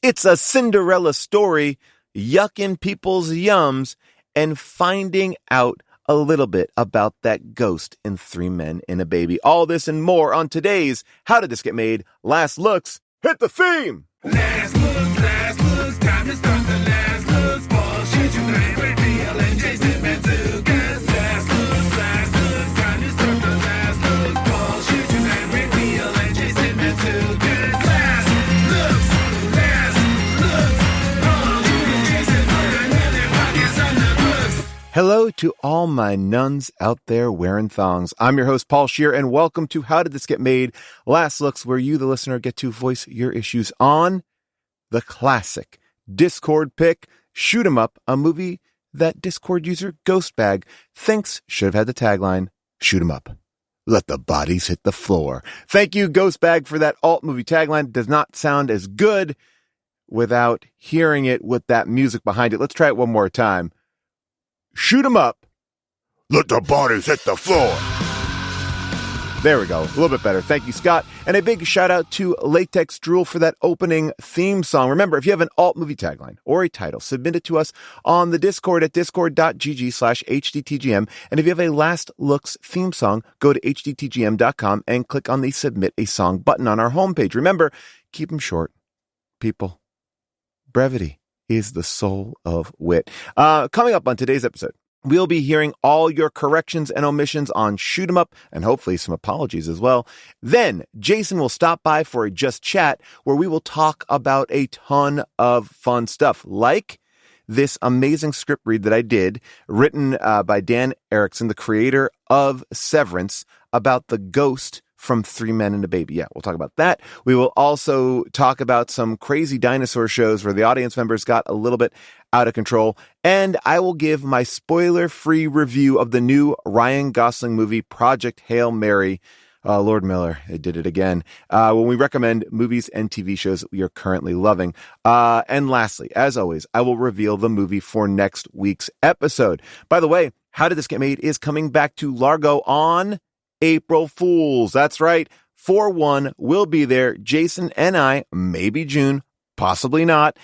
It's a Cinderella story, yucking people's yums and finding out a little bit about that ghost in Three Men and a Baby. All this and more on today's How Did This Get Made? Last Looks. Hit the theme! Last looks, time to start the last looks. Bullshit, you ain't reveal and Jason meant to guess. Last looks, time to start the last looks. Bullshit, you ain't reveal and Jason meant to guess. Last looks, Jason put another podcast on the books. Hello to all my nuns out there wearing thongs. I'm your host, Paul Scheer, and welcome to How Did This Get Made? Last Looks, where you, the listener, get to voice your issues on the classic Discord pick, Shoot 'em Up, a movie that Discord user Ghostbag thinks should have had the tagline, Shoot 'em Up. Let the bodies hit the floor. Thank you, Ghostbag, for that alt movie tagline. It does not sound as good without hearing it with that music behind it. Let's try it one more time. Shoot 'em up. Let the bodies hit the floor. There we go. A little bit better. Thank you, Scott. And a big shout out to Latex Drool for that opening theme song. Remember, if you have an alt movie tagline or a title, submit it to us on the Discord at discord.gg/hdtgm. And if you have a Last Looks theme song, go to hdtgm.com and click on the Submit a Song button on our homepage. Remember, keep them short, people. Brevity is the soul of wit. Coming up on today's episode, we'll be hearing all your corrections and omissions on Shoot 'em Up and hopefully some apologies as well. Then Jason will stop by for a Just Chat where we will talk about a ton of fun stuff like this amazing script read that I did written by Dan Erickson, the creator of Severance, about the ghost from Three Men and a Baby. Yeah, we'll talk about that. We will also talk about some crazy dinosaur shows where the audience members got a little bit out of control. And I will give my spoiler-free review of the new Ryan Gosling movie, Project Hail Mary. Lord Miller, they did it again. When we recommend movies and TV shows that we are currently loving. And lastly, as always, I will reveal the movie for next week's episode. By the way, How Did This Get Made is coming back to Largo on April Fools. That's right. 4/1 will be there. Jason and I, maybe June, possibly not.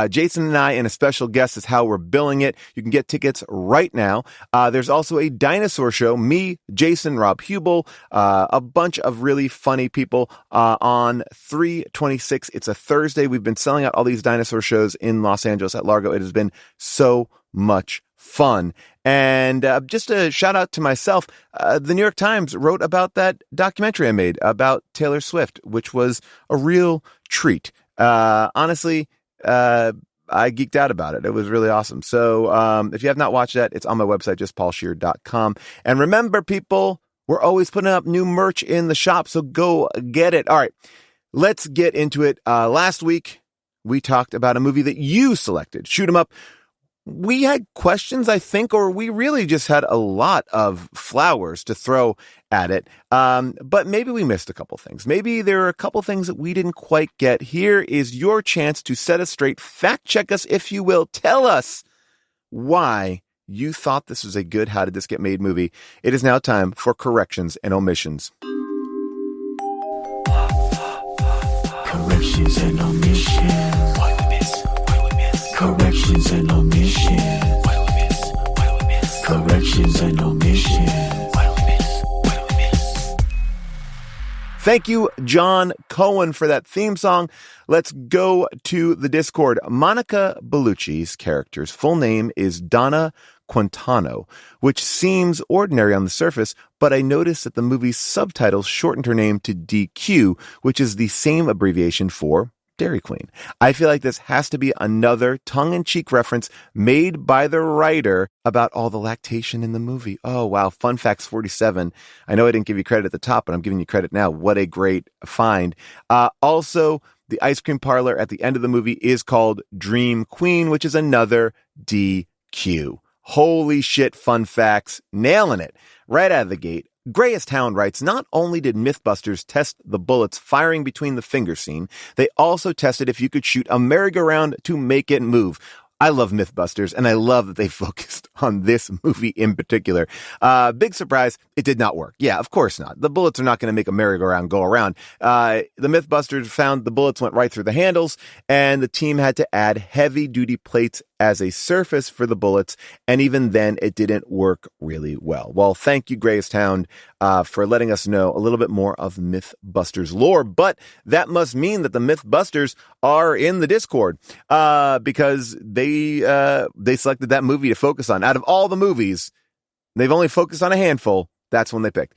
Jason and I and a special guest is how we're billing it. You can get tickets right now. There's also a dinosaur show. Me, Jason, Rob Hubel, a bunch of really funny people on 3/26. It's a Thursday. We've been selling out all these dinosaur shows in Los Angeles at Largo. It has been so much fun. And just a shout out to myself, the New York Times wrote about that documentary I made about Taylor Swift, which was a real treat. Honestly, I geeked out about it. It was really awesome. So if you have not watched that, it's on my website, just paulscheer.com. And remember, people, we're always putting up new merch in the shop, so go get it. All right, let's get into it. Last week, we talked about a movie that you selected, Shoot 'em Up. We had questions, I think, or we really just had a lot of flowers to throw at it. But maybe we missed a couple things. Maybe there are a couple things that we didn't quite get. Here is your chance to set us straight. Fact check us, if you will. Tell us why you thought this was a good How Did This Get Made movie. It is now time for corrections and omissions. Corrections and omissions. Corrections and omissions. Corrections and omissions. Thank you, John Cohen, for that theme song. Let's go to the Discord. Monica Bellucci's character's full name is Donna Quintano, which seems ordinary on the surface, but I noticed that the movie's subtitles shortened her name to DQ, which is the same abbreviation for Dairy Queen. I feel like this has to be another tongue-in-cheek reference made by the writer about all the lactation in the movie. Oh, wow. Fun Facts 47. I know I didn't give you credit at the top, but I'm giving you credit now. What a great find. Also, the ice cream parlor at the end of the movie is called Dream Queen, which is another DQ. Holy shit, Fun Facts. Nailing it. Right out of the gate. Grayest Hound writes, not only did Mythbusters test the bullets firing between the finger scene, they also tested if you could shoot a merry-go-round to make it move. I love Mythbusters, and I love that they focused on this movie in particular. Big surprise, it did not work. Yeah, of course not. The bullets are not going to make a merry-go-round go around. The Mythbusters found the bullets went right through the handles, and the team had to add heavy-duty plates as a surface for the bullets, and even then, it didn't work really well. Well, thank you, Greyest Hound, for letting us know a little bit more of Mythbusters lore, but that must mean that the Mythbusters are in the Discord, because they selected that movie to focus on. Out of all the movies, they've only focused on a handful. That's one they picked.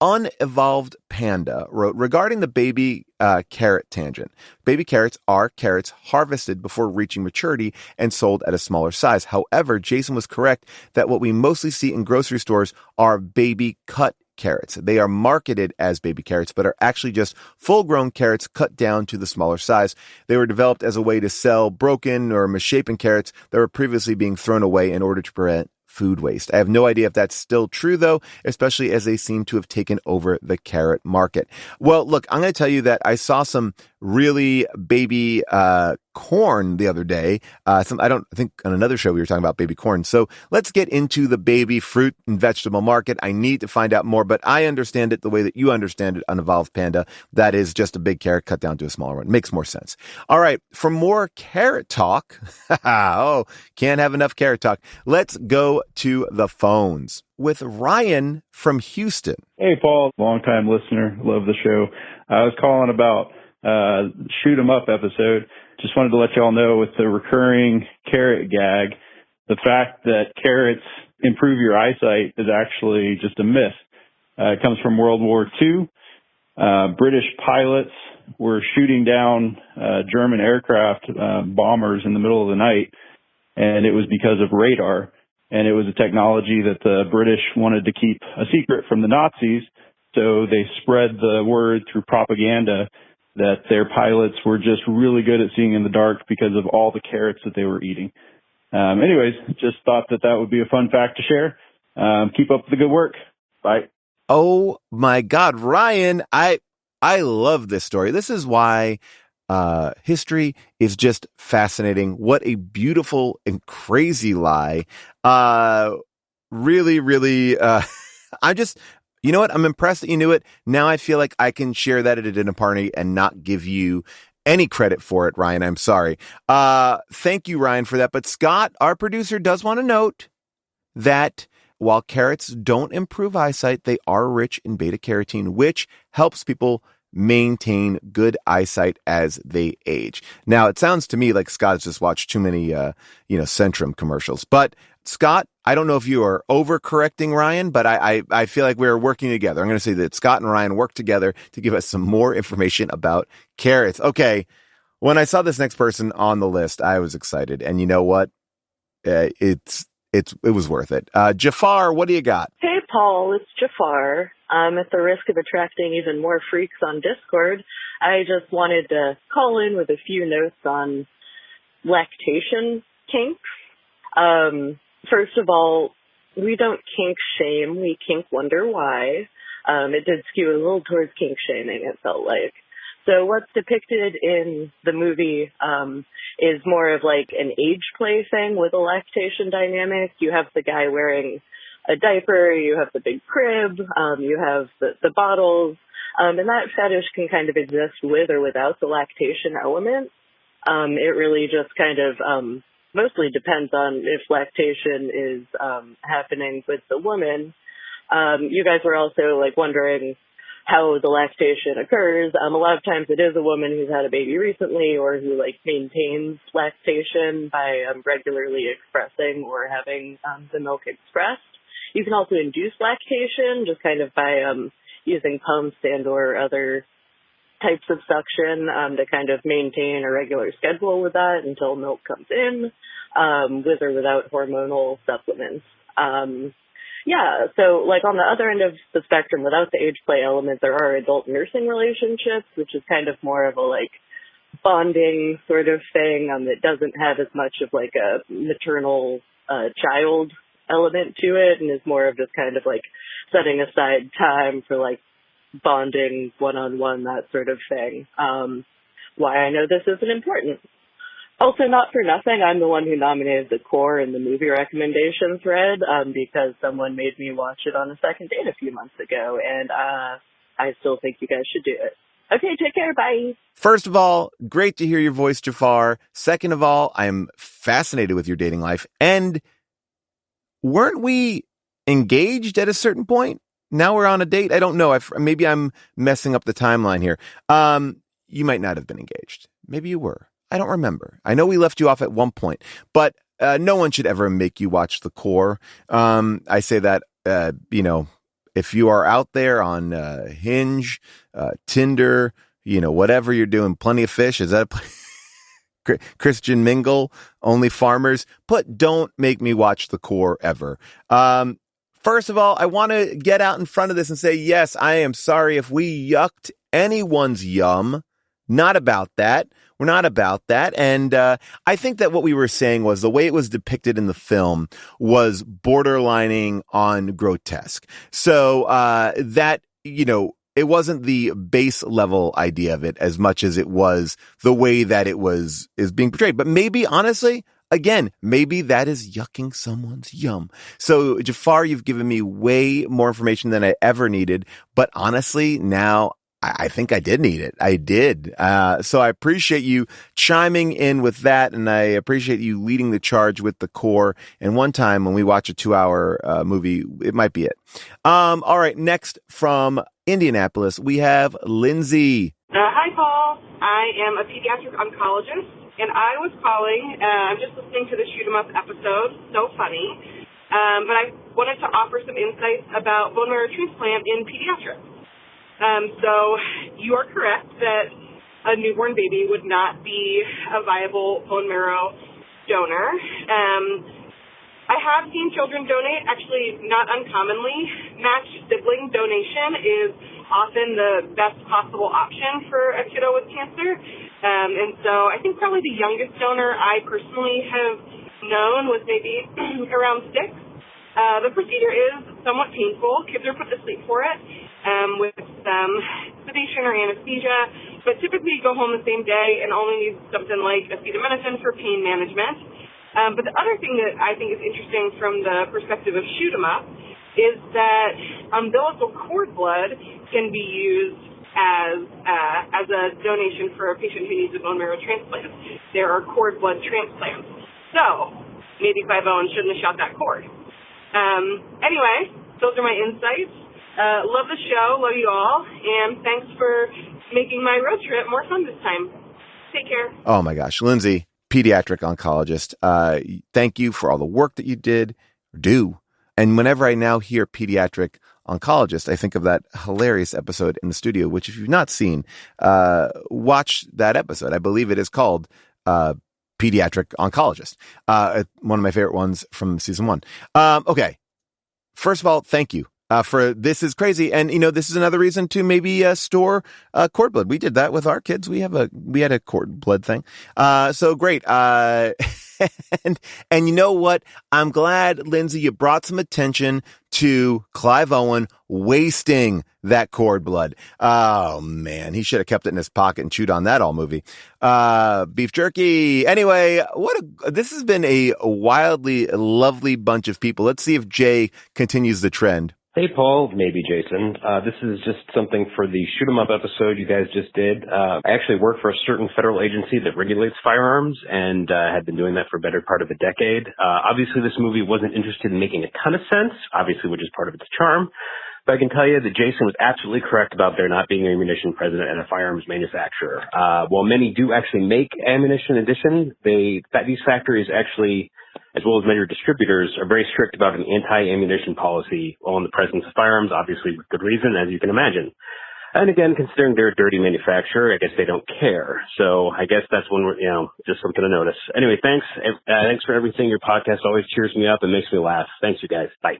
Unevolved Panda wrote, regarding the baby carrot tangent. Baby carrots are carrots harvested before reaching maturity and sold at a smaller size. However, Jason was correct that what we mostly see in grocery stores are baby cut carrots. They are marketed as baby carrots, but are actually just full-grown carrots cut down to the smaller size. They were developed as a way to sell broken or misshapen carrots that were previously being thrown away in order to prevent food waste. I have no idea if that's still true, though, especially as they seem to have taken over the carrot market. Well, look, I'm going to tell you that I saw some really baby corn the other day. I think on another show we were talking about baby corn. So let's get into the baby fruit and vegetable market. I need to find out more, but I understand it the way that you understand it, Unevolved Panda. That is just a big carrot cut down to a smaller one. Makes more sense. All right, for more carrot talk, oh, can't have enough carrot talk. Let's go to the phones with Ryan from Houston. Hey, Paul, long-time listener. Love the show. I was calling about Shoot 'em Up episode. Just wanted to let y'all know with the recurring carrot gag, the fact that carrots improve your eyesight is actually just a myth. It comes from World War II. British pilots were shooting down German aircraft bombers in the middle of the night, and it was because of radar. And it was a technology that the British wanted to keep a secret from the Nazis, so they spread the word through propaganda that their pilots were just really good at seeing in the dark because of all the carrots that they were eating. Anyways, just thought that would be a fun fact to share. Keep up the good work. Bye. Oh my God, Ryan, I love this story. This is why history is just fascinating. What a beautiful and crazy lie. Really, really, you know what? I'm impressed that you knew it. Now I feel like I can share that at a dinner party and not give you any credit for it, Ryan. I'm sorry. Thank you, Ryan, for that. But Scott, our producer, does want to note that while carrots don't improve eyesight, they are rich in beta carotene, which helps people maintain good eyesight as they age. Now, it sounds to me like Scott has just watched too many, Centrum commercials. But Scott, I don't know if you are overcorrecting Ryan, but I feel like we're working together. I'm going to say that Scott and Ryan work together to give us some more information about carrots. Okay, when I saw this next person on the list, I was excited, and you know what? It was worth it. Jafar, what do you got? Hey, Paul, it's Jafar. At the risk of attracting even more freaks on Discord, I just wanted to call in with a few notes on lactation kinks. First of all, we don't kink shame, we kink wonder why. It did skew a little towards kink shaming, it felt like. So what's depicted in the movie is more of like an age play thing with a lactation dynamic. You have the guy wearing a diaper, you have the big crib, you have the bottles, and that fetish can kind of exist with or without the lactation element. It really just kind of mostly depends on if lactation is happening with the woman. You guys were also like wondering how the lactation occurs. A lot of times it is a woman who's had a baby recently or who like maintains lactation by regularly expressing or having the milk expressed. You can also induce lactation just kind of by using pumps and or other types of suction to kind of maintain a regular schedule with that until milk comes in, with or without hormonal supplements. Yeah, so like on the other end of the spectrum, without the age play element, there are adult nursing relationships, which is kind of more of a like bonding sort of thing that doesn't have as much of like a maternal child element to it and is more of just kind of like setting aside time for like bonding one-on-one, that sort of thing. Why I know this isn't important. Also, not for nothing, I'm the one who nominated the core in the movie recommendation thread because someone made me watch it on a second date a few months ago, and I still think you guys should do it. Okay, take care. Bye. First of all, great to hear your voice, Jafar. Second of all, I'm fascinated with your dating life. And weren't we engaged at a certain point? Now we're on a date? I don't know. Maybe I'm messing up the timeline here. You might not have been engaged. Maybe you were. I don't remember. I know we left you off at one point, but no one should ever make you watch the core. I say that, if you are out there on Hinge, Tinder, whatever you're doing, Plenty of Fish, is that a Christian Mingle, Only Farmers? But don't make me watch the core ever. First of all, I want to get out in front of this and say, yes, I am sorry if we yucked anyone's yum. Not about that. We're not about that. And I think that what we were saying was the way it was depicted in the film was borderlining on grotesque. So that, it wasn't the base level idea of it as much as it was the way that is being portrayed. But maybe, honestly, again, maybe that is yucking someone's yum. So, Jafar, you've given me way more information than I ever needed. But honestly, now I think I did need it. I did. So I appreciate you chiming in with that, and I appreciate you leading the charge with the core. And one time when we watch a 2-hour movie, it might be it. All right, next from Indianapolis, we have Lindsay. Hi, Paul. I am a pediatric oncologist, and I was calling. I'm just listening to the Shoot 'em Up episode. So funny. But I wanted to offer some insights about bone marrow transplant in pediatrics. So you are correct that a newborn baby would not be a viable bone marrow donor. I have seen children donate, actually not uncommonly. Matched sibling donation is often the best possible option for a kiddo with cancer. And so I think probably the youngest donor I personally have known was maybe around 6. The procedure is somewhat painful. Kids are put to sleep for it with some sedation or anesthesia, but typically go home the same day and only need something like acetaminophen for pain management. But the other thing that I think is interesting from the perspective of Shoot 'em Up is that umbilical cord blood can be used as a donation for a patient who needs a bone marrow transplant. There are cord blood transplants. So maybe 5-0 shouldn't have shot that cord. Anyway, those are my insights. Love the show, love you all, and thanks for making my road trip more fun this time. Take care. Oh my gosh, Lindsay, pediatric oncologist. Thank you for all the work that you do. And whenever I now hear pediatric oncologist, I think of that hilarious episode in the studio, which if you've not seen, watch that episode. I believe it is called Pediatric Oncologist. One of my favorite ones from season 1. Okay. First of all, thank you. For this is crazy. And, this is another reason to maybe store cord blood. We did that with our kids. We had a cord blood thing. So great. And you know what? I'm glad, Lindsay, you brought some attention to Clive Owen wasting that cord blood. Oh man, he should have kept it in his pocket and chewed on that all movie. Beef jerky. Anyway, this has been a wildly lovely bunch of people. Let's see if Jay continues the trend. Hey, Paul, maybe Jason. This is just something for the Shoot 'em Up episode you guys just did. I actually work for a certain federal agency that regulates firearms and had been doing that for a better part of a decade. Obviously, this movie wasn't interested in making a ton of sense, obviously, which is part of its charm. But I can tell you that Jason was absolutely correct about there not being an ammunition president and a firearms manufacturer. While many do actually make ammunition addition, these factories actually, as well as many distributors, are very strict about an anti-ammunition policy while in the presence of firearms, obviously with good reason, as you can imagine. And again, considering they're a dirty manufacturer, I guess they don't care. So I guess that's when we're, just something to notice. Anyway, thanks. Thanks for everything. Your podcast always cheers me up and makes me laugh. Thanks, you guys. Bye.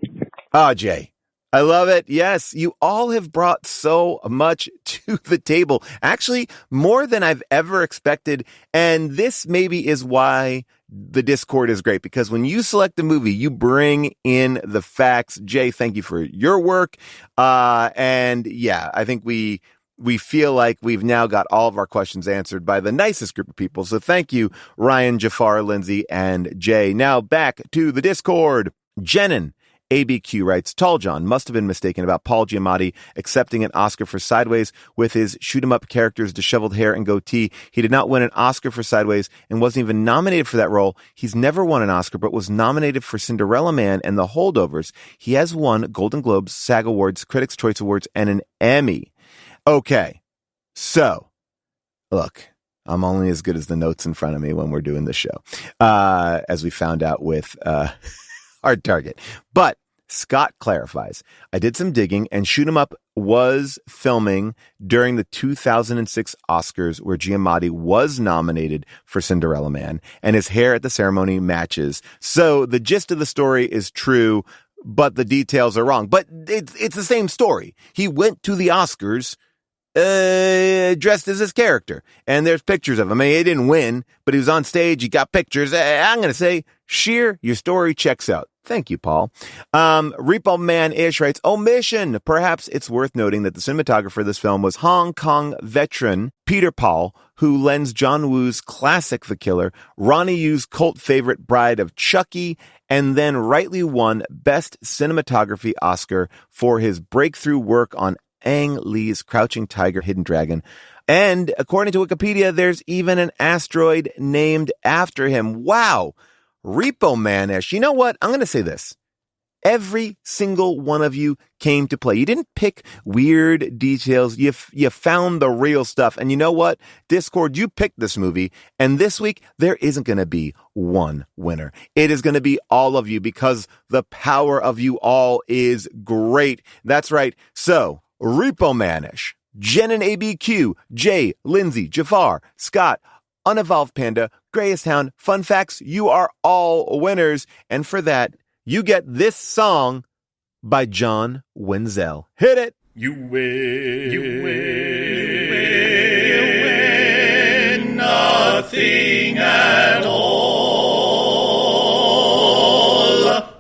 Oh, Jay. I love it. Yes, you all have brought so much to the table. Actually, more than I've ever expected. And this maybe is why the Discord is great, because when you select a movie, you bring in the facts. Jay, thank you for your work. And yeah, I think we we feel like we've now got all of our questions answered by the nicest group of people. So thank you, Ryan, Jafar, Lindsay, and Jay. Now back to the Discord. Jenin ABQ writes, Tall John must have been mistaken about Paul Giamatti accepting an Oscar for Sideways with his shoot-'em-up character's disheveled hair and goatee. He did not win an Oscar for Sideways and wasn't even nominated for that role. He's never won an Oscar, but was nominated for Cinderella Man and The Holdovers. He has won Golden Globes, SAG Awards, Critics' Choice Awards, and an Emmy. Okay, so, look, I'm only as good as the notes in front of me when we're doing this show, as we found out with Hard Target. But Scott clarifies, I did some digging, and Shoot 'em Up was filming during the 2006 Oscars where Giamatti was nominated for Cinderella Man, and his hair at the ceremony matches. So the gist of the story is true, but the details are wrong. But it's the same story. He went to the Oscars dressed as his character, and there's pictures of him. I mean, he didn't win, but he was on stage. He got pictures. I'm going to say, Sheer, your story checks out. Thank you, Paul. Repo Man Ish writes, omission. Perhaps it's worth noting that the cinematographer of this film was Hong Kong veteran Peter Paul, who lends John Woo's classic The Killer, Ronnie Yu's cult favorite Bride of Chucky, and then rightly won Best Cinematography Oscar for his breakthrough work on Ang Lee's Crouching Tiger, Hidden Dragon. And according to Wikipedia, there's even an asteroid named after him. Wow. Repo Man-ish. You know what? I'm going to say this. Every single one of you came to play. You didn't pick weird details. You found the real stuff. And you know what? Discord, you picked this movie. And this week, there isn't going to be one winner. It is going to be all of you because the power of you all is great. That's right. So, Repo Man-ish, Jenin ABQ, Jay, Lindsay, Jafar, Scott, Unevolved Panda, Greyest Hound, Fun Facts, you are all winners. And for that, you get this song by John Wenzel. Hit it! You win. You win. You win nothing at all.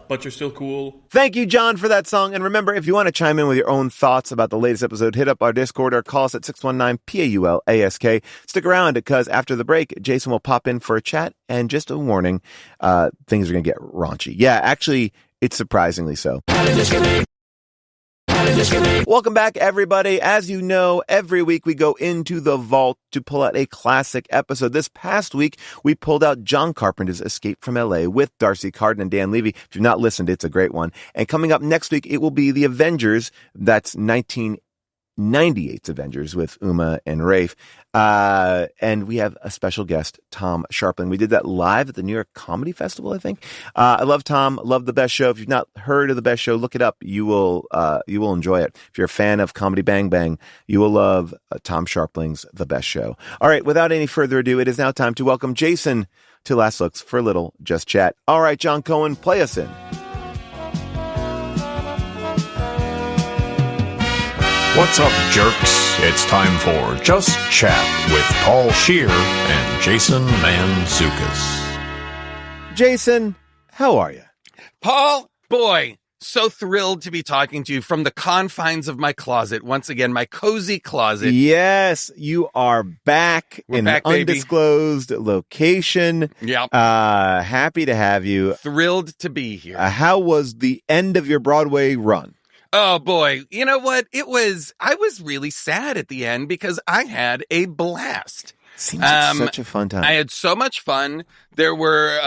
But you're still cool. Thank you, John, for that song. And remember, if you want to chime in with your own thoughts about the latest episode, hit up our Discord or call us at 619-PAULASK. Stick around because after the break, Jason will pop in for a chat. And just a warning, things are going to get raunchy. Yeah, actually, it's surprisingly so. Welcome back, everybody. As you know, every week we go into the vault to pull out a classic episode. This past week, we pulled out John Carpenter's Escape from L.A. with Darcy Carden and Dan Levy. If you've not listened, it's a great one. And coming up next week, it will be The Avengers. That's 1998's Avengers with Uma and Rafe. And we have a special guest, Tom Sharpling. We did that live at the New York Comedy Festival, I think. I love Tom, love The Best Show. If you've not heard of The Best Show, look it up. You will enjoy it. If you're a fan of Comedy Bang Bang, you will love Tom Sharpling's The Best Show. All right, without any further ado, it is now time to welcome Jason to Last Looks for a little Just Chat. All right, John Cohen, play us in. What's up, jerks? It's time for Just Chat with Paul Scheer and Jason Mantzoukas. Jason, how are you? Paul, boy, so thrilled to be talking to you from the confines of my closet. Once again, my cozy closet. Yes, you are back. We're in back, an baby. Undisclosed location. Yep. Happy to have you. Thrilled to be here. How was the end of your Broadway run? Oh boy, you know what? I was really sad at the end because I had a blast. Seems like such a fun time. I had so much fun. There were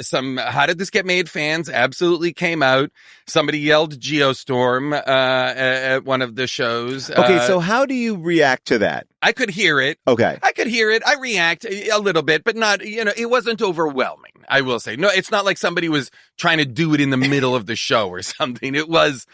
some How Did This Get Made fans absolutely came out. Somebody yelled Geostorm at one of the shows. Okay, so how do you react to that? I could hear it. Okay. I could hear it. I react a little bit, but not, it wasn't overwhelming, I will say. No, it's not like somebody was trying to do it in the middle of the show or something. It was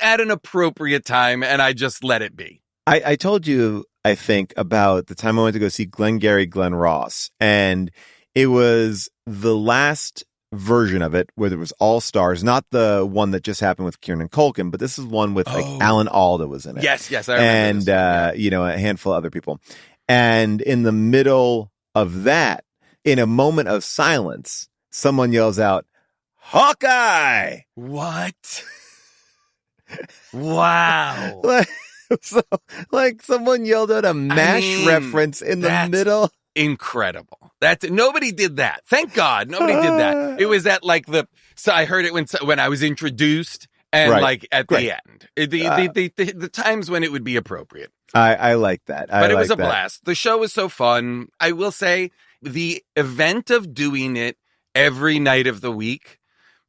at an appropriate time, and I just let it be. I told you, I think, about the time I went to go see Glengarry Glen Ross, and it was the last version of it where there was all stars, not the one that just happened with Kieran Culkin, but this is one with like Alan Alda was in it. Yes, I remember. And a handful of other people. And in the middle of that, in a moment of silence, someone yells out, "Hawkeye!" What? Wow. So, like, someone yelled out a MASH reference in the middle. Incredible. Nobody did that. Thank God. Nobody did that. It was at like so I heard it when I was introduced and like at the end, the times when it would be appropriate. I like that. But it was a blast. The show was so fun. I will say the event of doing it every night of the week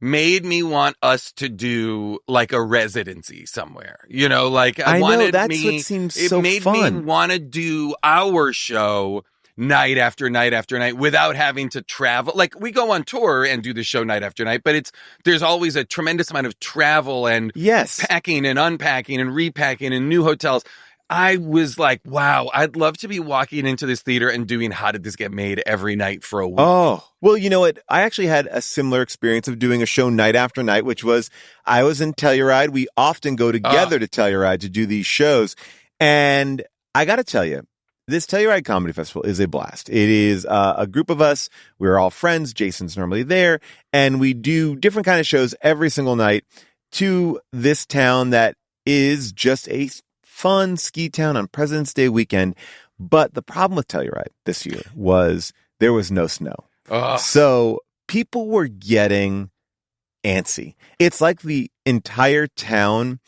made me want us to do like a residency somewhere. You know, like I know that's what seems so fun. It made me want to do our show night after night after night without having to travel. Like, we go on tour and do the show night after night, but there's always a tremendous amount of travel and packing and unpacking and repacking and new hotels. I was like, wow, I'd love to be walking into this theater and doing How Did This Get Made every night for a week. Oh, well, you know what? I actually had a similar experience of doing a show night after night, which was I was in Telluride. We often go together to Telluride to do these shows. And I got to tell you, this Telluride Comedy Festival is a blast. It is a group of us. We're all friends. Jason's normally there. And we do different kind of shows every single night to this town that is just a fun ski town on President's Day weekend. But the problem with Telluride this year was there was no snow. So people were getting antsy. It's like the entire town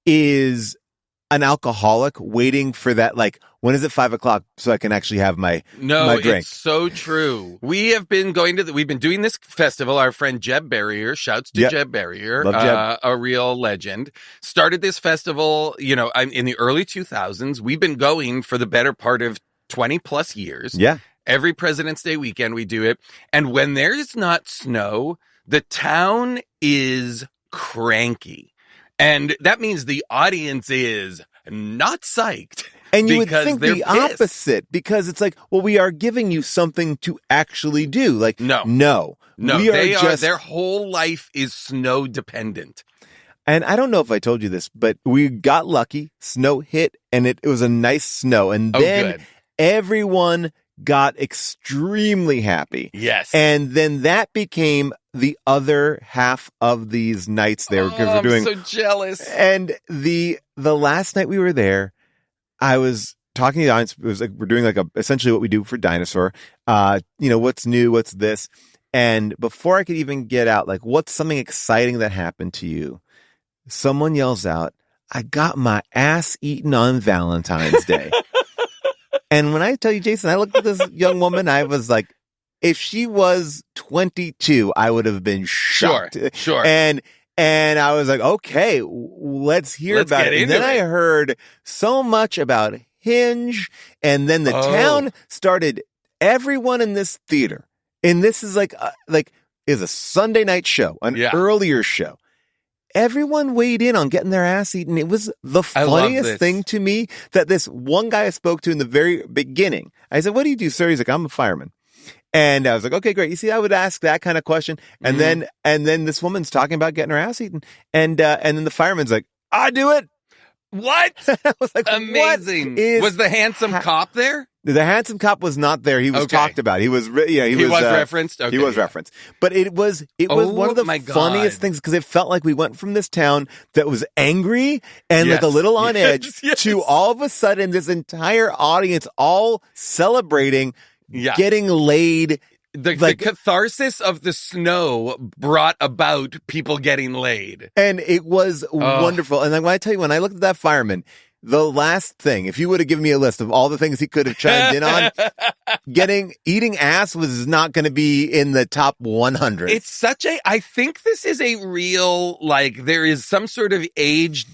is an alcoholic waiting for that, like, when is it 5:00 so I can actually have my drink? It's so true. We have been we've been doing this festival. Our friend Jeb Barrier, shouts to Jeb Barrier, a real legend, started this festival, you know, in the early 2000s. We've been going for the better part of 20 plus years. Yeah. Every President's Day weekend we do it. And when there is not snow, the town is cranky. And that means the audience is not psyched. And you would think the opposite, because it's like, well, we are giving you something to actually do. Like, no. Their whole life is snow dependent. And I don't know if I told you this, but we got lucky. Snow hit, and it was a nice snow. And then everyone got extremely happy. Yes. And then that became the other half of these nights there, because we're doing. I'm so jealous. And the last night we were there, I was talking to the audience. It was like, we're doing like essentially what we do for Dinosaur. You know, what's new? What's this? And before I could even get out, like, what's something exciting that happened to you? Someone yells out, I got my ass eaten on Valentine's Day. And when I tell you, Jason, I looked at this young woman, I was like, if she was 22, I would have been shocked. Sure. And I was like, okay, let's hear about it. And then I heard so much about Hinge. And then the town started, everyone in this theater. And this is is a Sunday night show, an earlier show. Everyone weighed in on getting their ass eaten. It was the funniest thing to me that this one guy I spoke to in the very beginning. I said, what do you do, sir? He's like, I'm a fireman. And I was like, okay, great. You see, I would ask that kind of question. And then this woman's talking about getting her ass eaten. And then the fireman's like, I do it. What? I was like, amazing. Was the handsome cop there? The handsome cop was not there. He was talked about. He was, he was referenced. Okay, he was referenced. But it was one of the funniest things, because it felt like we went from this town that was angry and like a little on edge to all of a sudden this entire audience all celebrating getting laid. The catharsis of the snow brought about people getting laid. And it was wonderful. And then when I tell you, when I looked at that fireman, the last thing, if you would have given me a list of all the things he could have chimed in on, eating ass was not going to be in the top 100. It's I think this is a real, like, there is some sort of age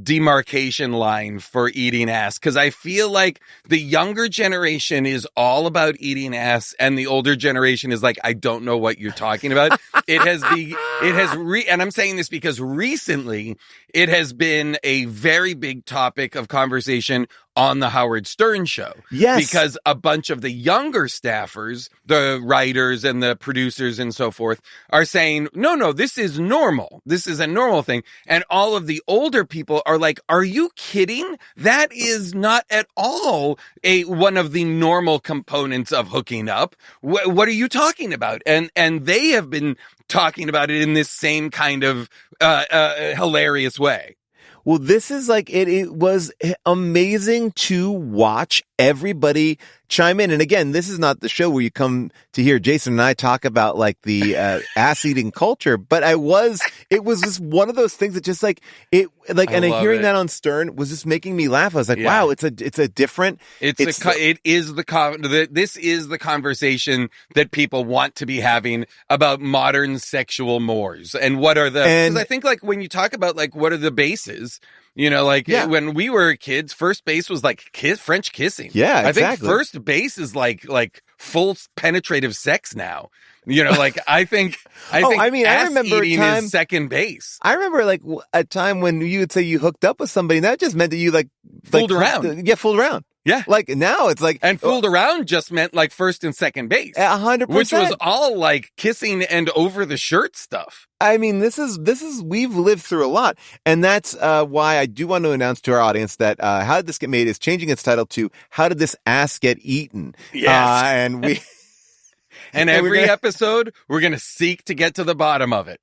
demarcation line for eating ass, because I feel like the younger generation is all about eating ass and the older generation is like, I don't know what you're talking about. And I'm saying this because recently it has been a very big topic of conversation on the Howard Stern show. Yes. Because a bunch of the younger staffers, the writers and the producers and so forth, are saying, no, this is normal. This is a normal thing. And all of the older people are like, are you kidding? That is not at all one of the normal components of hooking up. What are you talking about? And they have been talking about it in this same kind of hilarious way. Well, this is like, it was amazing to watch everybody chime in. And again, this is not the show where you come to hear Jason and I talk about like the ass eating culture, but it was just one of those things that just like, and hearing that on Stern was just making me laugh. I was like, wow, this is the conversation that people want to be having about modern sexual mores. And what are because I think like when you talk about like, what are the bases? You know, like when we were kids, first base was like French kissing. Yeah, exactly. I think first base is like full penetrative sex now. You know, like I think I remember eating a time, is second base. I remember like a time when you would say you hooked up with somebody, and that just meant that you fooled around. Fooled around. Yeah. Like now it's like. And fooled around just meant like first and second base. 100%. Which was all like kissing and over the shirt stuff. I mean, we've lived through a lot. And that's why I do want to announce to our audience that How Did This Get Made is changing its title to How Did This Ass Get Eaten? Yes. And we. And every episode, we're going to seek to get to the bottom of it.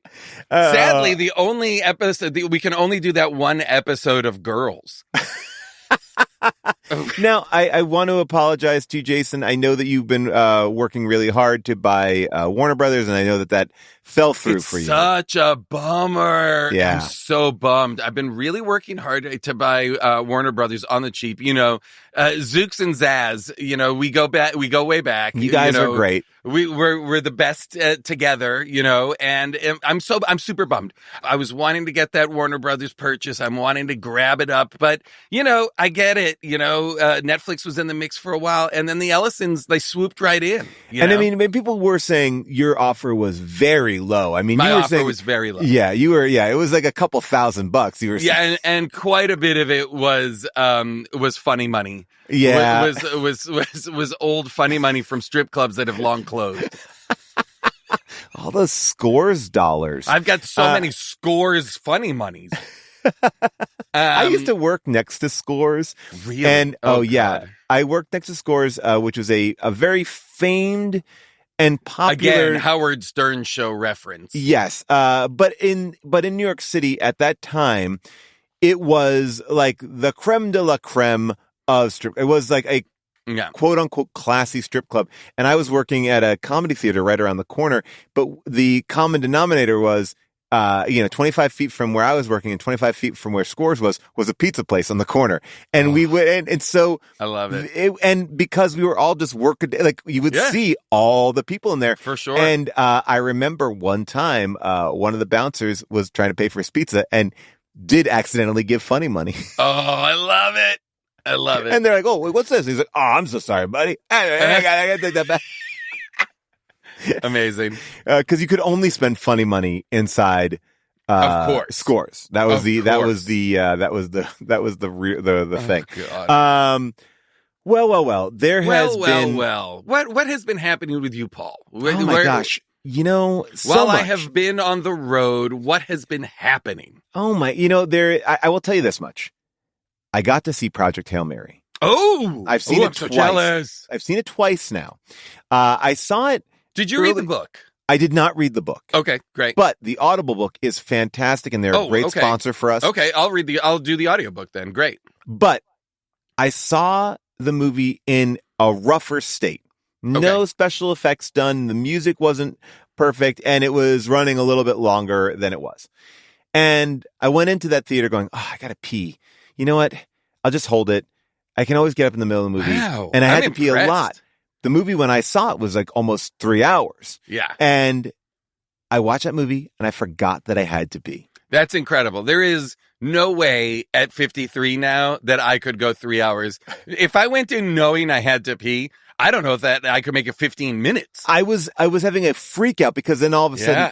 Sadly, the only episode, we can only do that one episode of Girls. Now, I want to apologize to you, Jason. I know that you've been working really hard to buy Warner Brothers, and I know that fell through for you. Such a bummer. Yeah. I'm so bummed. I've been really working hard to buy Warner Brothers on the cheap. You know, Zouks and Zaz, you know, we go way back. You guys are great. We're the best together, you know, and I'm super bummed. I was wanting to get that Warner Brothers purchase. I'm wanting to grab it up, but you know, I get it. You know, Netflix was in the mix for a while, and then the Ellisons, they swooped right in. I mean, people were saying your offer was very low. I mean, my you were offer saying, was very low. Yeah, you were. Yeah, it was like a couple $1,000. You were. Yeah, and quite a bit of it was funny money. Yeah, was old funny money from strip clubs that have long closed. All those Scores dollars. I've got so many Scores funny monies. I used to work next to Scores. Really? And God. I worked next to Scores, which was a very famed and popular Again, Howard Stern show reference. Yes, but in New York City at that time, it was like the creme de la creme of strip. It was like a quote unquote classy strip club, and I was working at a comedy theater right around the corner. But the common denominator was, 25 feet from where I was working and 25 feet from where Scores was a pizza place on the corner. And we went, and so I love it. And because we were all just working, like you would see all the people in there for sure. And I remember one time, one of the bouncers was trying to pay for his pizza and did accidentally give funny money. Oh, I love it. I love it. And they're like, "Oh, wait, what's this?" He's like, "Oh, I'm so sorry, buddy. I gotta take that back." Amazing. Because you could only spend funny money inside. Of course, Scores. That was the thing. God. Well. There has been. What has been happening with you, Paul? Oh my gosh. You know, while I have been on the road, what has been happening? Oh my, I will tell you this much. I got to see Project Hail Mary. Oh, I've seen it I'm so twice. Jealous. I've seen it twice now. I saw it. Did you read the book? I did not read the book. Okay, great. But the Audible book is fantastic, and they're a great sponsor for us. Okay, I'll do the audiobook then. Great. But I saw the movie in a rougher state. No special effects done. The music wasn't perfect, and it was running a little bit longer than it was. And I went into that theater going, "Oh, I gotta pee. You know what? I'll just hold it. I can always get up in the middle of the movie." Wow, and I had to pee a lot. The movie, when I saw it, was like almost 3 hours. Yeah. And I watched that movie, and I forgot that I had to pee. That's incredible. There is no way at 53 now that I could go 3 hours. If I went in knowing I had to pee, I don't know if that I could make it 15 minutes. I was having a freak out because then all of a sudden,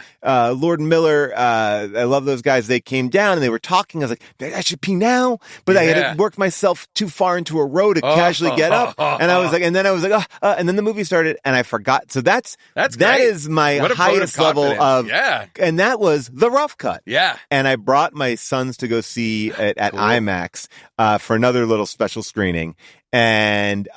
Lord and Miller, I love those guys. They came down and they were talking. I was like, I should pee now, but I had worked myself too far into a row to casually get up. And I was like, and then and then the movie started and I forgot. So that is my highest level of, and that was The Rough Cut. Yeah. And I brought my sons to go see it at IMAX, for another little special screening. And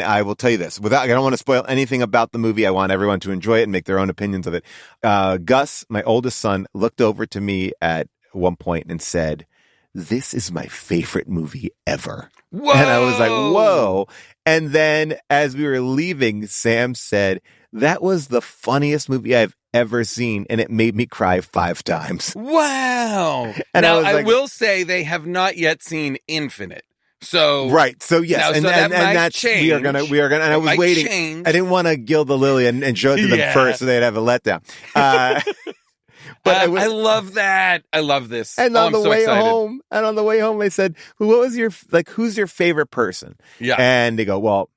I will tell you this, I don't want to spoil anything about the movie. I want everyone to enjoy it and make their own opinions of it. Gus, my oldest son, looked over to me at one point and said, this is my favorite movie ever. Whoa! And I was like, whoa. And then as we were leaving, Sam said, that was the funniest movie I've ever seen. And it made me cry 5 times. Wow. And now, I I will say they have not yet seen Infinite. So right. So yes, now, and that might that's change. we are gonna and I was waiting. Change. I didn't want to gild the lily and show it to them first so they'd have a letdown. But I love that. I love this. And on the I'm so way excited. home, they said, "What was who's your favorite person?" Yeah. And they go, "Well,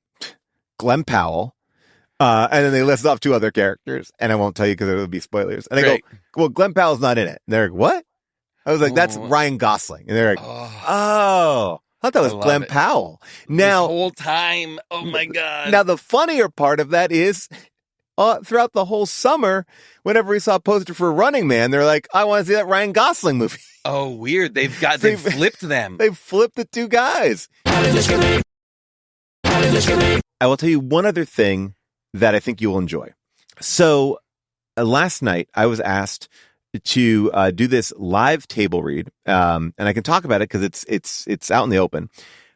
Glenn Powell." And then they list off 2 other characters, and I won't tell you because it would be spoilers. And I go, "Well, Glenn Powell's not in it." And they're like, "What?" I was like, "That's Ryan Gosling." And they're like, "Oh." I thought that was Glenn Powell. Now, this whole time. Oh my God. Now, the funnier part of that is throughout the whole summer, whenever we saw a poster for Running Man, they're like, I want to see that Ryan Gosling movie. Oh, weird. They've flipped them. They've flipped the 2 guys. I will tell you one other thing that I think you will enjoy. So last night I was asked to do this live table read, and I can talk about it because it's out in the open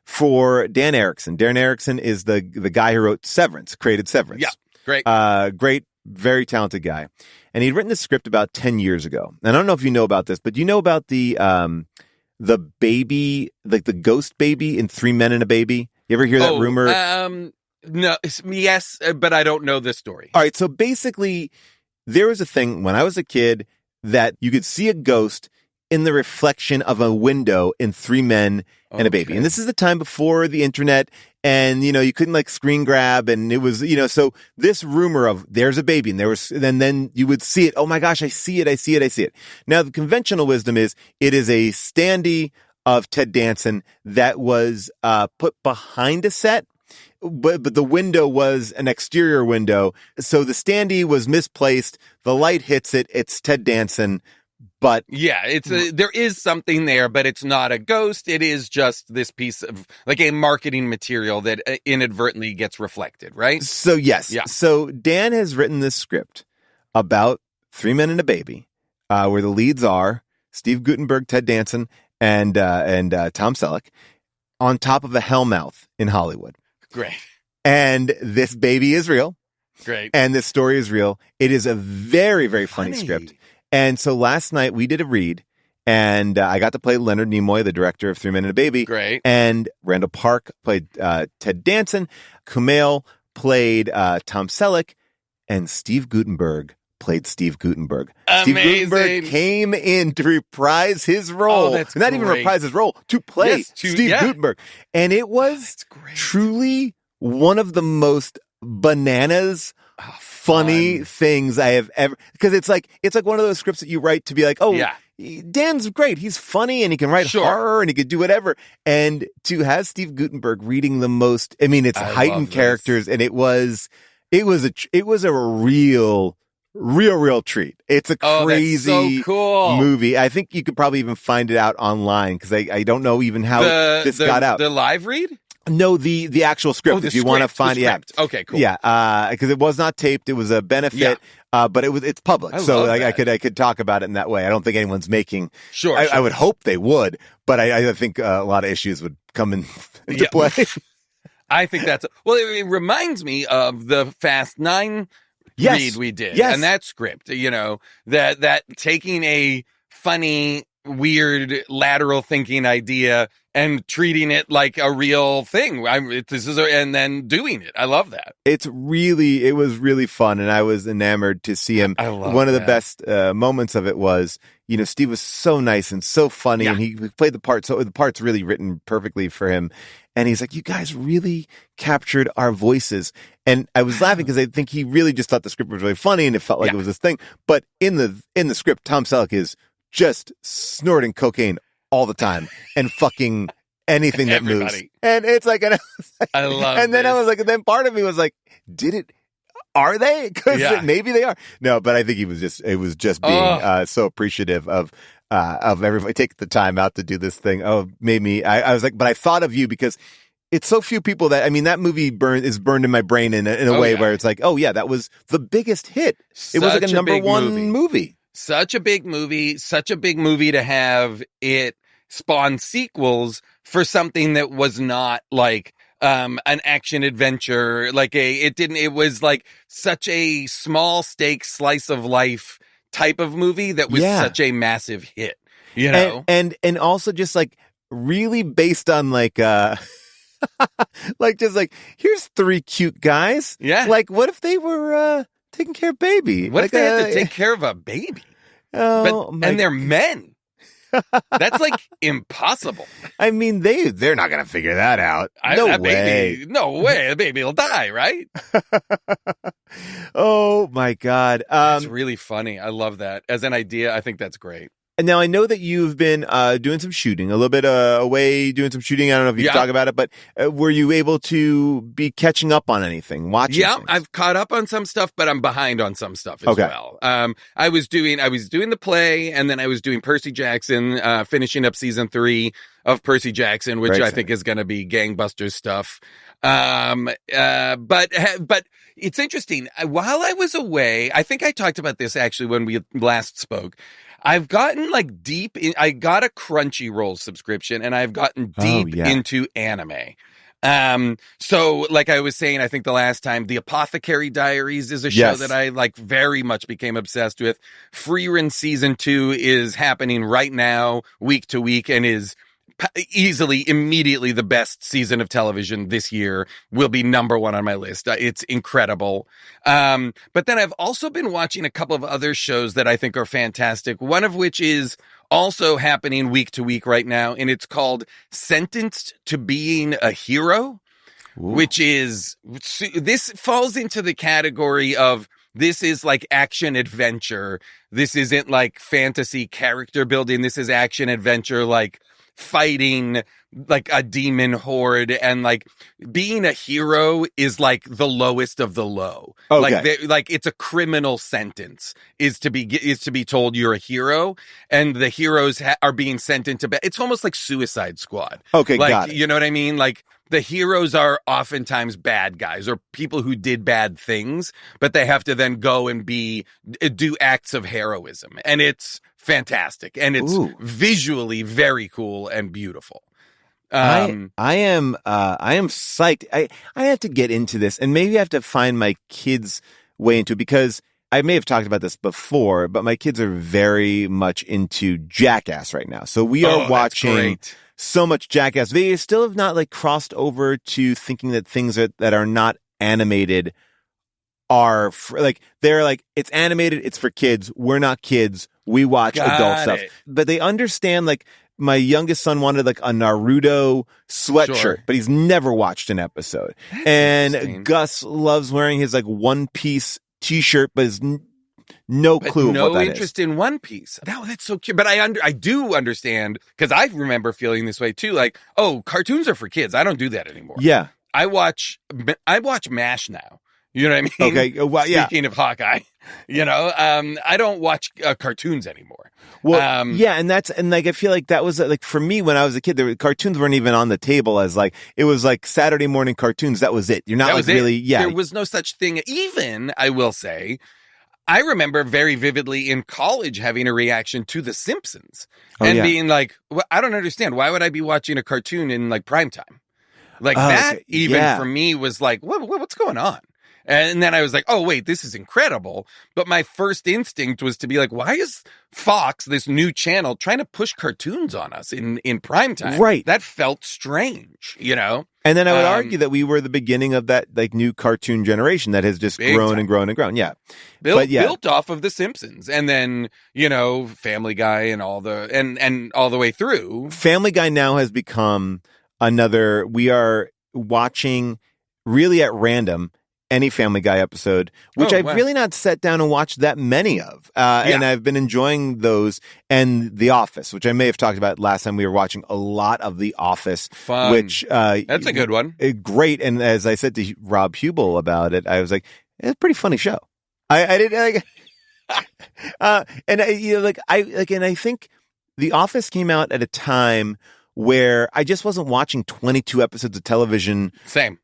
for Dan Erickson. Dan Erickson is the guy who wrote Severance, created Severance. Yeah, great, great, very talented guy, and he'd written this script about 10 years ago. And I don't know if you know about this, but do you know about the baby, like the ghost baby in 3 Men and a Baby? You ever hear that rumor? No, yes, but I don't know this story. All right, so basically, there was a thing when I was a kid that you could see a ghost in the reflection of a window in 3 Men and a Baby. And this is the time before the internet and, you couldn't screen grab. And it was, so this rumor of there's a baby and then you would see it. Oh my gosh, I see it. Now, the conventional wisdom is it is a standee of Ted Danson that was put behind a set. But the window was an exterior window. So the standee was misplaced. The light hits it. It's Ted Danson. But yeah, there is something there, but it's not a ghost. It is just this piece of a marketing material that inadvertently gets reflected, right? So yes. Yeah. So Dan has written this script about 3 Men and a Baby, where the leads are Steve Guttenberg, Ted Danson, and Tom Selleck on top of a hellmouth in Hollywood. Great. And this baby is real. Great. And this story is real. It is a very, very funny script. And so last night we did a read, and I got to play Leonard Nimoy, the director of 3 Men and a Baby. Great. And Randall Park played Ted Danson. Kumail played Tom Selleck. And Steve Guttenberg played Steve Guttenberg. Amazing. Steve Guttenberg came in to reprise his role. Oh, that's not even reprise his role, to play Steve Guttenberg. And it was truly one of the most bananas funny things I have ever, because it's like one of those scripts that you write to be like, Dan's great. He's funny and he can write horror and he could do whatever. And to have Steve Guttenberg reading the most, it's heightened characters, and it was a real treat. It's a crazy so cool movie. I think you could probably even find it out online because I don't know even how this got out. The live read? No, the actual script. If you want to find it, okay, cool. Yeah, because it was not taped. It was a benefit, but it's public, I could talk about it in that way. I don't think anyone's making. Sure, I would hope they would, but I think a lot of issues would come into play. I think it reminds me of the Fast 9 read we did, and that script. That taking a funny, weird, lateral thinking idea and treating it like a real thing. And then doing it. I love that. It was really fun, and I was enamored to see him. I love one of the best moments of it was, Steve was so nice and so funny, and he played the part. So the part's really written perfectly for him. And he's like, you guys really captured our voices. And I was laughing because I think he really just thought the script was really funny, and it felt like it was this thing. But in the script, Tom Selleck is just snorting cocaine all the time and fucking anything that moves. And it's like, I love and then this. I was like, and then part of me was like, are they? Because maybe they are. No, but I think it was just being so appreciative of everybody taking the time out to do this thing. Made me, I was like, but I thought of you because it's so few people that movie is burned in my brain in a way where it's like, that was the biggest hit. It was like a number one movie. Such a big movie to have it spawn sequels for something that was not like an action adventure. It was like such a small stake slice of life type of movie that was such a massive hit, you know? And also just like really based on like like just like, here's 3 cute guys. Yeah. Like, what if they were taking care of baby? What if they had to take care of a baby? And they're men. That's like impossible. I mean, they're not going to figure that out. No way. No way. The baby will die, right? Oh my God. That's really funny. I love that. As an idea, I think that's great. And now I know that you've been doing some shooting, a little bit away doing some shooting. I don't know if you can talk about it, but were you able to be catching up on anything, watching things? I've caught up on some stuff, but I'm behind on some stuff as well. I was doing the play, and then I was doing Percy Jackson, finishing up season 3 of Percy Jackson, which I think is going to be gangbusters stuff. But it's interesting. While I was away, I think I talked about this actually when we last spoke. I've gotten like deep in, I got a Crunchyroll subscription, and I've gotten deep into anime. So like I was saying, I think the last time, The Apothecary Diaries is a show that I like very much became obsessed with. Freerun season 2 is happening right now, week to week, and is easily, immediately the best season of television this year. Will be number 1 on my list. It's incredible. But then I've also been watching a couple of other shows that I think are fantastic. One of which is also happening week to week right now, and it's called Sentenced to Being a Hero, which is, this falls into the category of, this is like action adventure. This isn't like fantasy character building. This is action adventure, like fighting like a demon horde, and like being a hero is like the lowest of the low. Okay. Like it's a criminal sentence is to be told you're a hero, and the heroes are being sent into it's almost like Suicide Squad. Okay, like, got it. You know what I mean? Like the heroes are oftentimes bad guys or people who did bad things, but they have to then go and do acts of heroism, and it's fantastic, and it's visually very cool and beautiful. I am psyched. I have to get into this, and maybe I have to find my kids' way into it, because I may have talked about this before, but my kids are very much into Jackass right now. So we are watching so much Jackass. They still have not like crossed over to thinking that things that are not animated are they're like, it's animated, it's for kids. We're not kids. We watch adult stuff. But they understand, like, my youngest son wanted like a Naruto sweatshirt, but he's never watched an episode. And Gus loves wearing his like One Piece t-shirt, but has no clue what that is. No interest in One Piece. That's so cute. But I do understand, because I remember feeling this way too. Like, oh, cartoons are for kids. I don't do that anymore. Yeah. I watch MASH now. You know what I mean? Okay. Well, Speaking of Hawkeye, I don't watch cartoons anymore. Well, and I feel like that was like, for me when I was a kid, cartoons weren't even on the table as like, it was like Saturday morning cartoons. That was it. You're not like really, There was no such thing. Even, I will say, I remember very vividly in college having a reaction to The Simpsons and being like, well, I don't understand. Why would I be watching a cartoon in like primetime? Like that for me was like, what's going on? And then I was like, oh, wait, this is incredible. But my first instinct was to be like, why is Fox, this new channel, trying to push cartoons on us in primetime? Right. That felt strange, And then I would argue that we were the beginning of that like new cartoon generation that has just grown and grown and grown. Yeah. Built off of The Simpsons. And then, Family Guy and all the way through. Family Guy now has become we are watching really at random any Family Guy episode, which I've really not sat down and watched that many of. And I've been enjoying those, and The Office, which I may have talked about last time. We were watching a lot of The Office. Fun. Which, that's a good one. Great. And as I said to Rob Hubel about it, I was like, it's a pretty funny show. I didn't like, and I think The Office came out at a time where I just wasn't watching 22 episodes of television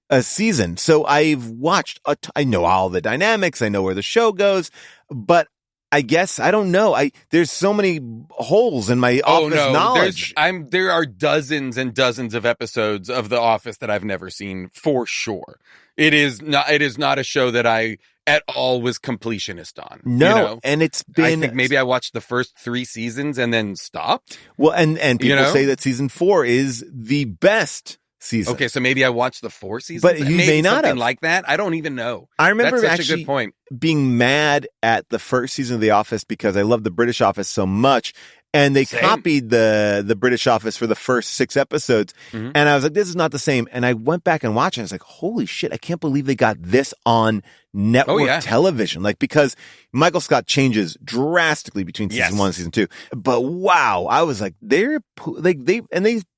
a season. So I've watched, I know all the dynamics, I know where the show goes, but I guess I don't know. There's so many holes in my Office knowledge. There are dozens and dozens of episodes of The Office that I've never seen for sure. It is not a show that I at all was completionist on. No, and it's been. I think maybe I watched the first 3 seasons and then stopped. Well, and people say that season 4 is the best season. Okay, so maybe I watched the 4 seasons, but you may not have like that. I don't even know. I remember That's such actually a good point. being mad at the first season of The Office because I love the British Office so much. And they copied the British Office for the first 6 episodes. Mm-hmm. And I was like, this is not the same. And I went back and watched it. And I was like, holy shit, I can't believe they got this on network television. Like, because Michael Scott changes drastically between season 1 and season 2. But wow, I was like, they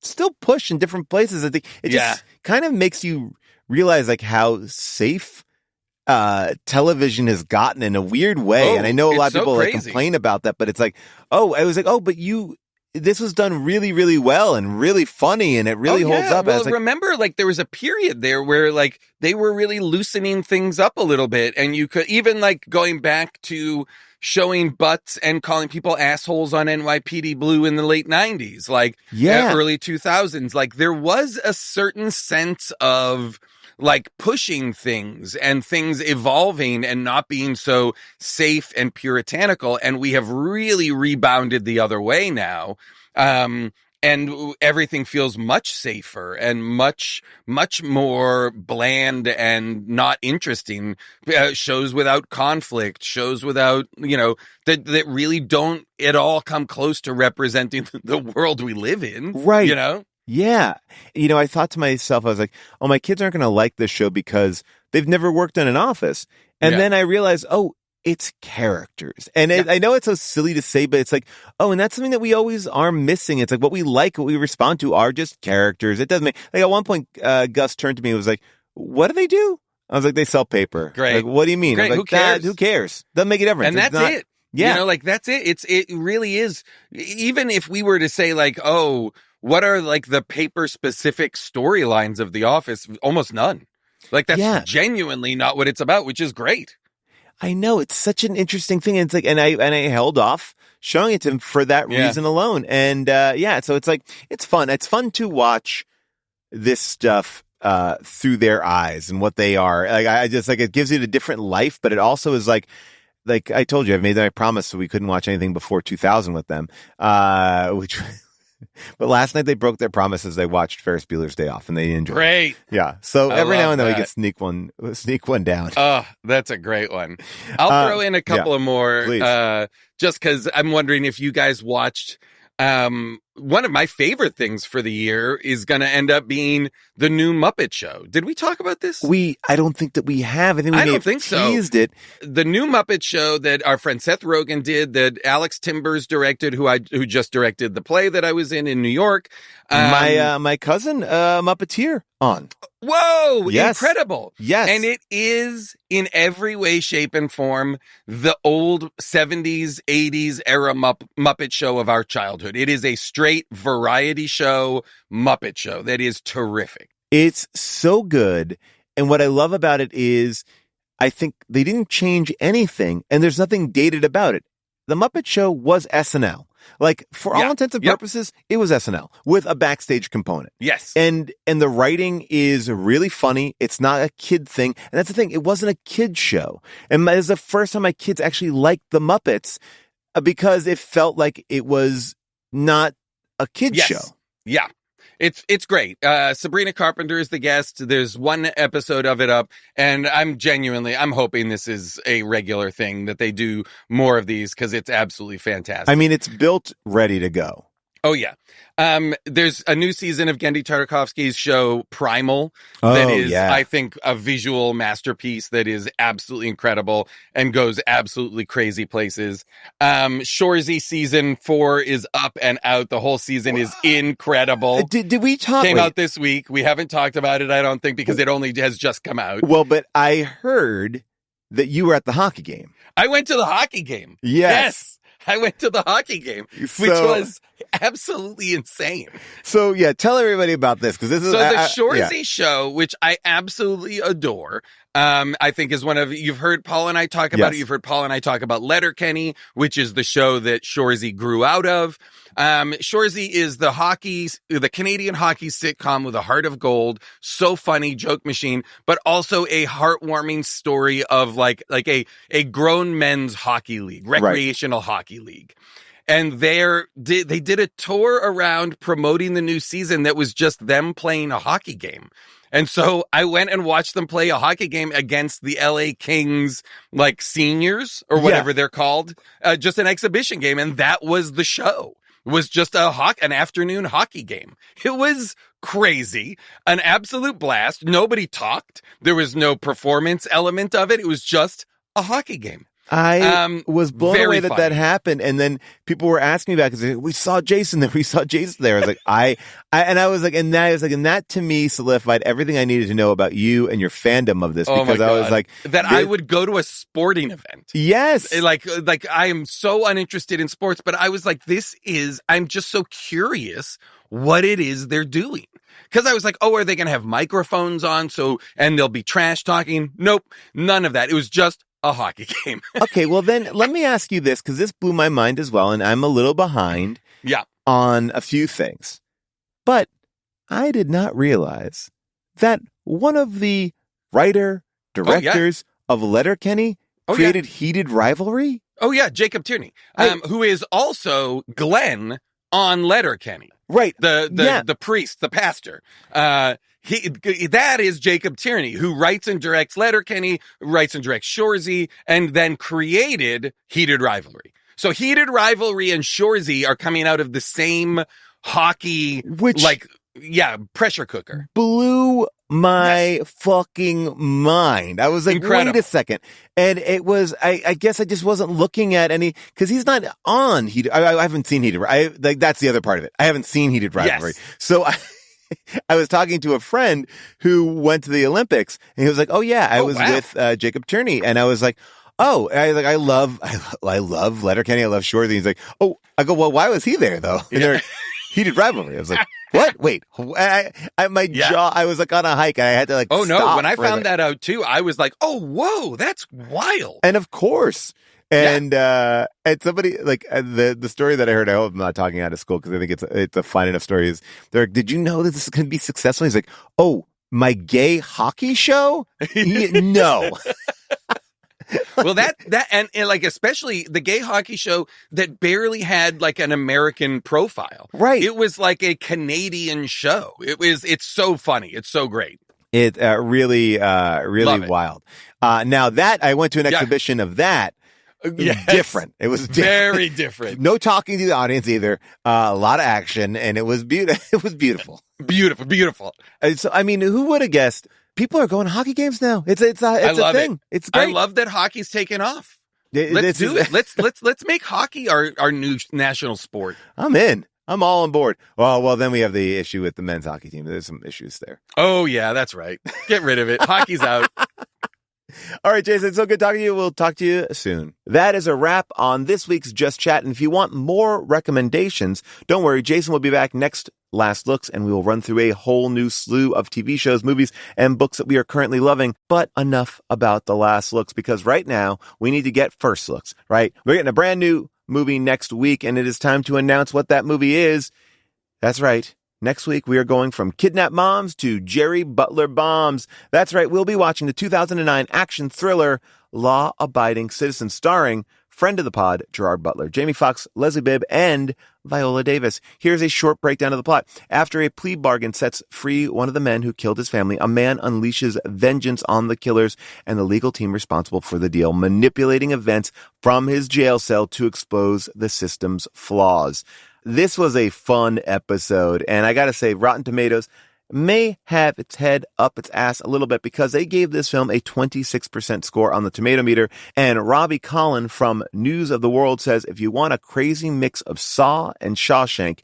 still push in different places. I think it just kind of makes you realize like how safe television has gotten in a weird way. And I know a lot of people like complain about that, but it's like, I was like, but this was done really, really well and really funny and it really holds up. Well, remember, like there was a period there where like they were really loosening things up a little bit, and you could even like going back to showing butts and calling people assholes on NYPD Blue in the late 90s, like early 2000s. Like there was a certain sense of like pushing things and things evolving and not being so safe and puritanical. And we have really rebounded the other way now. And everything feels much safer and much, much more bland and not interesting. Shows without conflict, shows without, that really don't at all come close to representing the world we live in. Right. Yeah. I thought to myself, I was like, oh, my kids aren't going to like this show because they've never worked in an office. And then I realized, it's characters. And I know it's so silly to say, but it's like, and that's something that we always are missing. It's like what we like, what we respond to are just characters. It doesn't make, like at one point, Gus turned to me and was like, what do they do? I was like, they sell paper. Great. Like, what do you mean? Great. Like, Who cares? Who cares? Doesn't make a difference. And that's it. Yeah. That's it. It really is. Even if we were to say like, what are like the paper specific storylines of The Office? Almost none. Like that's genuinely not what it's about, which is great. I know, it's such an interesting thing. And it's like, and I held off showing it to him for that reason alone. And so it's like, it's fun. It's fun to watch this stuff through their eyes and what they are. Like I just like, it gives it a different life, but it also is like I told you, I've made my promise, so we couldn't watch anything before 2000 with them, but last night they broke their promises. They watched Ferris Bueller's Day Off and they enjoyed it. Yeah. So every now and then we can sneak one down. Oh, that's a great one. I'll throw in a couple of more, just because I'm wondering if you guys watched. One of my favorite things for the year is going to end up being the new Muppet Show. Did we talk about this? I don't think that we have. I don't think so. Teased it. The new Muppet Show that our friend Seth Rogen did, that Alex Timbers directed, who just directed the play that I was in New York. My cousin, Muppeteer on. Whoa! Yes. Incredible. Yes. And it is in every way, shape, and form the old 70s, 80s era Muppet Show of our childhood. It is a straight variety show, Muppet Show that is terrific. It's so good. And what I love about it is I think they didn't change anything and there's nothing dated about it. The Muppet Show was SNL. Like, for all intents and purposes, it was SNL with a backstage component. Yes. And the writing is really funny. It's not a kid thing. And that's the thing. It wasn't a kid show. And it was the first time my kids actually liked the Muppets because it felt like it was not a kid show. Yeah. It's great. Sabrina Carpenter is the guest. There's one episode of it up, and I'm hoping this is a regular thing, that they do more of these, because it's absolutely fantastic. I mean, it's built ready to go. Oh, yeah. There's a new season of Gendy Tartakovsky's show Primal that is, I think, a visual masterpiece that is absolutely incredible and goes absolutely crazy places. Shoresy season 4 is up and out. The whole season is incredible. Did we talk? Came out this week. We haven't talked about it, I don't think, because it only has just come out. Well, but I heard that you were at the hockey game. I went to the hockey game. Yes. I went to the hockey game, which was absolutely insane. So, tell everybody about this, because this is... So the Shoresy show, which I absolutely adore, I think is you've heard Paul and I talk about Yes. it. You've heard Paul and I talk about Letterkenny, which is the show that Shoresy grew out of. Shoresy is the Canadian hockey sitcom with a heart of gold. So funny, joke machine, but also a heartwarming story of like a grown men's hockey league, recreational hockey league. And they did a tour around promoting the new season that was just them playing a hockey game. And so I went and watched them play a hockey game against the LA Kings, like seniors or whatever they're called, just an exhibition game. And that was the show. It was just an afternoon hockey game. It was crazy, an absolute blast. Nobody talked. There was no performance element of it. It was just a hockky game. I was blown away that funny. that happened, and then people were asking me about it because we saw Jason there. We saw Jason there. I was like, I was like, and that to me solidified everything I needed to know about you and your fandom of this because I was like that I would go to a sporting event. Yes, like I am so uninterested in sports, but I was like, I'm just so curious what it is they're doing. Because I was like, oh, are they going to have microphones on? And they'll be trash talking? Nope, none of that. It was just a hockey game. Okay, well then let me ask you this, because this blew my mind as well, and I'm a little behind on a few things. But I did not realize that one of the directors of Letterkenny created Heated Rivalry. Oh yeah, Jacob Tierney, who is also Glenn on Letterkenny. Right. The priest, the pastor. That is Jacob Tierney, who writes and directs Letterkenny, writes and directs Shoresy, and then created Heated Rivalry. So Heated Rivalry and Shoresy are coming out of the same hockey, pressure cooker. Blew my fucking mind. I was like, Incredible. wait a second. And it was, I guess I just wasn't looking at any, because he's not on Heated. I haven't seen Heated. That's the other part of it. I haven't seen Heated Rivalry. Yes. So I was talking to a friend who went to the Olympics, and he was like, "Oh yeah, I was with Jacob Tierney," and I was like, "Oh, I love Letterkenny, I love Shoresy." He's like, "Oh," I go, "Well, why was he there though?" And they're Heated Rivalry. I was like, "What? Wait." My jaw. I was like on a hike, and I had to like. Oh no! Stop when I for found that out too, I was like, "Oh whoa, that's wild!" And of course. And somebody like the story that I heard, I hope I'm not talking out of school because I think it's a fine enough story. Is they're like, did you know that this is going to be successful? He's like, oh, my gay hockey show? No. Well, that and like especially the gay hockey show that barely had like an American profile. Right. It was like a Canadian show. It's so funny. It's so great. It really wild. Now that I went to an exhibition of that. Yes. Different. It was very different. No talking to the audience either. A lot of action, and it was beautiful. It was beautiful. Beautiful. So, I mean, who would have guessed? People are going to hockey games now. It's a thing. It's great. I love that hockey's taken off. Let's do it. Let's make hockey our new national sport. I'm in. I'm all on board. Well, then we have the issue with the men's hockey team. There's some issues there. Oh yeah, that's right. Get rid of it. Hockey's out. All right, Jason, it's so good talking to you. We'll talk to you soon. That is a wrap on this week's Just Chat. And if you want more recommendations, don't worry. Jason will be back next Last Looks, and we will run through a whole new slew of TV shows, movies, and books that we are currently loving. But enough about the Last Looks, because right now we need to get first looks, right? We're getting a brand new movie next week, and it is time to announce what that movie is. That's right. Next week, we are going from kidnapped moms to Jerry Butler bombs. That's right. We'll be watching the 2009 action thriller Law Abiding Citizen, starring friend of the pod, Gerard Butler, Jamie Foxx, Leslie Bibb, and Viola Davis. Here's a short breakdown of the plot. After a plea bargain sets free one of the men who killed his family, a man unleashes vengeance on the killers and the legal team responsible for the deal, manipulating events from his jail cell to expose the system's flaws. This was a fun episode, and I gotta say, Rotten Tomatoes may have its head up its ass a little bit because they gave this film a 26% score on the tomato meter, and Robbie Collin from News of the World says, if you want a crazy mix of Saw and Shawshank,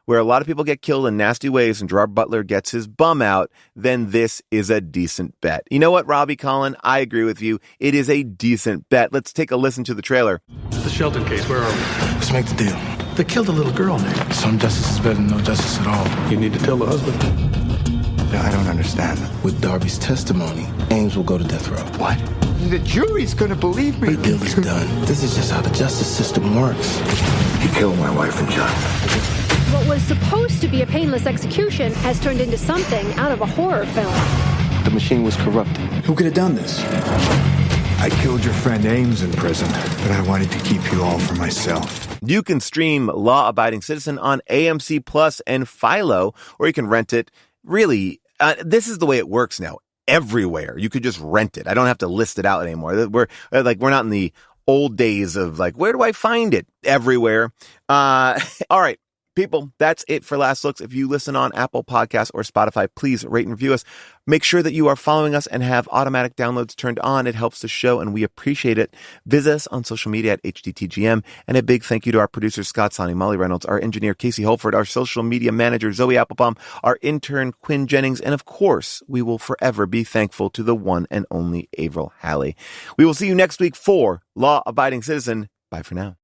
where a lot of people get killed in nasty ways and Gerard Butler gets his bum out, then this is a decent bet. You know what, Robbie Collin? I agree with you. It is a decent bet. Let's take a listen to the trailer. The Shelton case, where are we? Let's make the deal. They killed a little girl, Nick. Some justice is better than no justice at all. You need to tell the husband. I don't understand. With Darby's testimony, Ames will go to death row. What? The jury's gonna believe me. The deal is done. This is just how the justice system works. He killed my wife and child. What was supposed to be a painless execution has turned into something out of a horror film. The machine was corrupted. Who could have done this? I killed your friend Ames in prison, but I wanted to keep you all for myself. You can stream Law Abiding Citizen on AMC Plus and Philo, or you can rent it. Really, this is the way it works now. Everywhere. You could just rent it. I don't have to list it out anymore. We're not in the old days of like, where do I find it? Everywhere. All right. People, that's it for Last Looks. If you listen on Apple Podcasts or Spotify, please rate and review us. Make sure that you are following us and have automatic downloads turned on. It helps the show, and we appreciate it. Visit us on social media at HDTGM. And a big thank you to our producer, Scott Sonny, Molly Reynolds, our engineer, Casey Holford, our social media manager, Zoe Applebaum, our intern, Quinn Jennings, and of course, we will forever be thankful to the one and only Avril Halley. We will see you next week for Law Abiding Citizen. Bye for now.